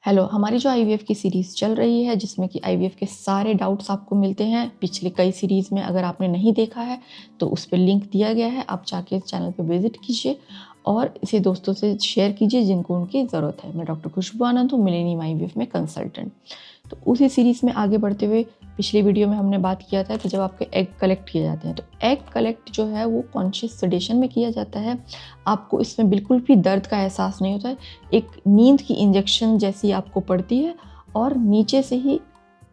Hello, हमारी जो IVF की सीरीज़ चल रही है जिसमें कि आईवीएफ के सारे डाउट्स आपको मिलते हैं पिछले कई सीरीज़ में। अगर आपने नहीं देखा है तो उस पे लिंक दिया गया है, आप जाके इस चैनल पे विजिट कीजिए और इसे दोस्तों से शेयर कीजिए जिनको उनकी ज़रूरत है। मैं डॉक्टर खुशबू आनंद हूँ, मिलेनियम आईवीएफ में कंसल्टेंट। तो उसी सीरीज़ में आगे बढ़ते हुए पिछली वीडियो में हमने बात किया था कि जब आपके एग कलेक्ट किए जाते हैं तो एग कलेक्ट जो है वो कॉन्शियस सेडेशन में किया जाता है। आपको इसमें बिल्कुल भी दर्द का एहसास नहीं होता है। एक नींद की इंजेक्शन जैसी आपको पड़ती है और नीचे से ही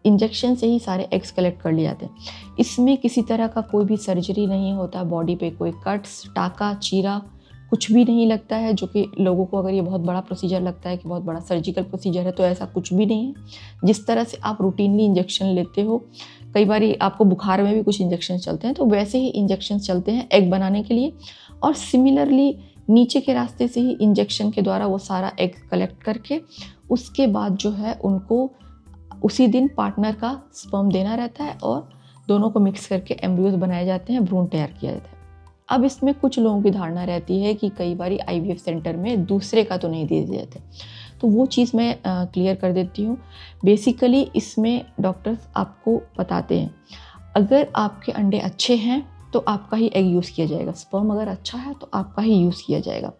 इंजेक्शन से ही सारे एग्स कलेक्ट कर लिए जाते हैं। इसमें किसी तरह का कोई भी सर्जरी नहीं होता, बॉडी पे कोई कट्स, टाका, चीरा कुछ भी नहीं लगता है, जो कि लोगों को अगर ये बहुत बड़ा प्रोसीजर लगता है कि बहुत बड़ा सर्जिकल प्रोसीजर है, तो ऐसा कुछ भी नहीं है। जिस तरह से आप रूटीनली इंजेक्शन लेते हो, कई बार आपको बुखार में भी कुछ इंजेक्शन चलते हैं, तो वैसे ही इंजेक्शन चलते हैं एग बनाने के लिए। और सिमिलरली नीचे के रास्ते से ही इंजेक्शन के द्वारा वो सारा एग कलेक्ट करके उसके बाद जो है उनको उसी दिन पार्टनर का स्पर्म देना रहता है और दोनों को मिक्स करके एम्ब्रियोज बनाए जाते हैं, भ्रूण तैयार किया जाता है। अब इसमें कुछ लोगों की धारणा रहती है कि कई बार आईवीएफ सेंटर में दूसरे का तो नहीं दिए जाते, तो वो चीज़ मैं क्लियर कर देती हूँ। बेसिकली इसमें डॉक्टर्स आपको बताते हैं अगर आपके अंडे अच्छे हैं तो आपका ही एग यूज़ किया जाएगा, स्पर्म अगर अच्छा है तो आपका ही यूज़ किया जाएगा।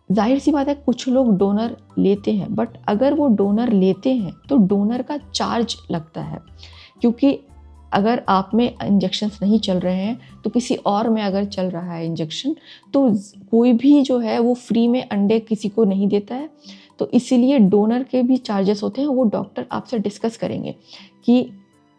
जाहिर सी बात है कुछ लोग डोनर लेते हैं, बट अगर वो डोनर लेते हैं तो डोनर का चार्ज लगता है, क्योंकि अगर आप में इंजेक्शन्स नहीं चल रहे हैं तो किसी और में अगर चल रहा है इंजेक्शन, तो कोई भी जो है वो फ्री में अंडे किसी को नहीं देता है। तो इसीलिए डोनर के भी चार्जेस होते हैं, वो डॉक्टर आपसे डिस्कस करेंगे कि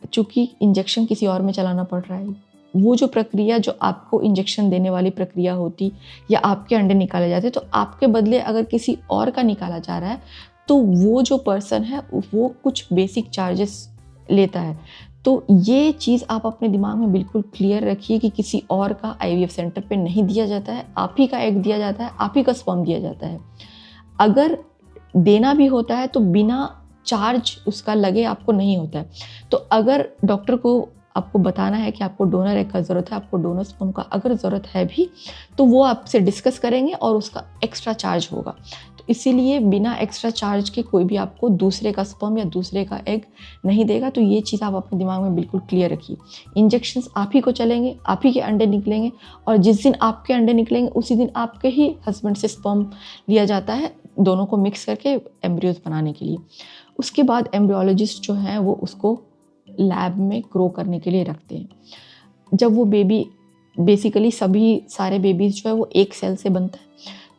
चूँकि इंजेक्शन किसी और में चलाना पड़ रहा है, वो जो प्रक्रिया जो आपको इंजेक्शन देने वाली प्रक्रिया होती या आपके अंडे निकाले जाते तो आपके बदले अगर किसी और का निकाला जा रहा है तो वो जो पर्सन है वो कुछ बेसिक चार्जेस लेता है। तो ये चीज़ आप अपने दिमाग में बिल्कुल क्लियर रखिए कि किसी और का आईवीएफ सेंटर पे नहीं दिया जाता है, आप ही का एग दिया जाता है, आप ही का स्पर्म दिया जाता है। अगर देना भी होता है तो बिना चार्ज उसका लगे आपको नहीं होता है। तो अगर डॉक्टर को आपको बताना है कि आपको डोनर एग का ज़रूरत है, आपको डोनर स्पर्म का अगर ज़रूरत है भी, तो वो आपसे डिस्कस करेंगे और उसका एक्स्ट्रा चार्ज होगा। तो इसीलिए बिना एक्स्ट्रा चार्ज के कोई भी आपको दूसरे का स्पर्म या दूसरे का एग नहीं देगा। तो ये चीज़ आप अपने दिमाग में बिल्कुल क्लियर रखिए। इंजेक्शन्स आप ही को चलेंगे, आप ही के अंडे निकलेंगे और जिस दिन आपके अंडे निकलेंगे उसी दिन आपके ही हस्बैंड से स्पर्म लिया जाता है, दोनों को मिक्स करके एम्ब्रियोज बनाने के लिए। उसके बाद एम्ब्रियोलॉजिस्ट जो हैं वो उसको लैब में ग्रो करने के लिए रखते हैं। जब वो बेबी बेसिकली सारे बेबीज जो है वो एक सेल से बनता है,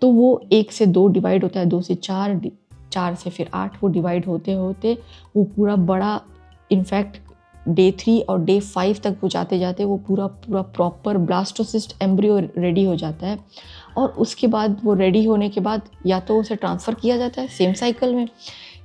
तो वो 1 से 2 डिवाइड होता है, 2 से 4, 4 से फिर 8, वो डिवाइड होते होते वो पूरा बड़ा, इनफैक्ट डे 3 और डे 5 तक वो जाते जाते वो पूरा प्रॉपर ब्लास्टोसिस्ट एम्ब्रियो रेडी हो जाता है। और उसके बाद वो रेडी होने के बाद या तो उसे ट्रांसफ़र किया जाता है सेम साइकिल में,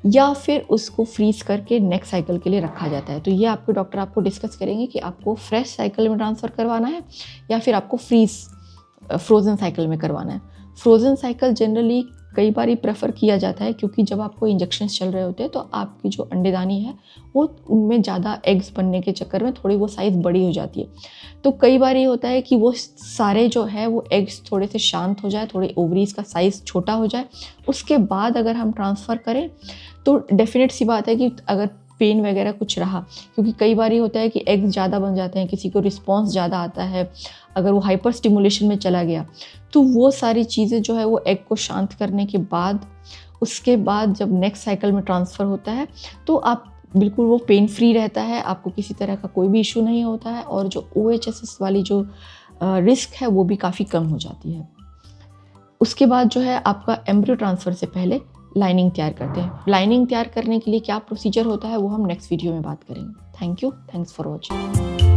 या फिर उसको फ्रीज़ करके नेक्स्ट साइकिल के लिए रखा जाता है। तो ये आपके डॉक्टर आपको डिस्कस करेंगे कि आपको फ्रेश साइकिल में ट्रांसफ़र करवाना है या फिर आपको फ्रोज़न साइकिल में करवाना है। फ्रोज़न साइकिल जनरली कई बार प्रेफर किया जाता है, क्योंकि जब आपको इंजेक्शन्स चल रहे होते हैं तो आपकी जो अंडेदानी है वो उनमें ज़्यादा एग्स बनने के चक्कर में थोड़ी वो साइज़ बड़ी हो जाती है। तो कई बार ये होता है कि वो सारे जो है वो एग्स थोड़े से शांत हो जाए, थोड़े ओवरीज का साइज़ छोटा हो जाए, उसके बाद अगर हम ट्रांसफ़र करें तो डेफिनेट सी बात है कि अगर पेन वगैरह कुछ रहा, क्योंकि कई बार ये होता है कि एग्स ज़्यादा बन जाते हैं, किसी को रिस्पॉन्स ज़्यादा आता है, अगर वो हाइपर स्टिमुलेशन में चला गया, तो वो सारी चीज़ें जो है वो एग को शांत करने के बाद उसके बाद जब नेक्स्ट साइकिल में ट्रांसफ़र होता है तो आप बिल्कुल वो पेन फ्री रहता है, आपको किसी तरह का कोई भी इशू नहीं होता है और जो OHSS वाली जो रिस्क है वो भी काफ़ी कम हो जाती है। उसके बाद जो है आपका एम्ब्रियो ट्रांसफ़र से पहले लाइनिंग तैयार करते हैं। लाइनिंग तैयार करने के लिए क्या प्रोसीजर होता है वो हम नेक्स्ट वीडियो में बात करेंगे। Thank you, thanks for watching.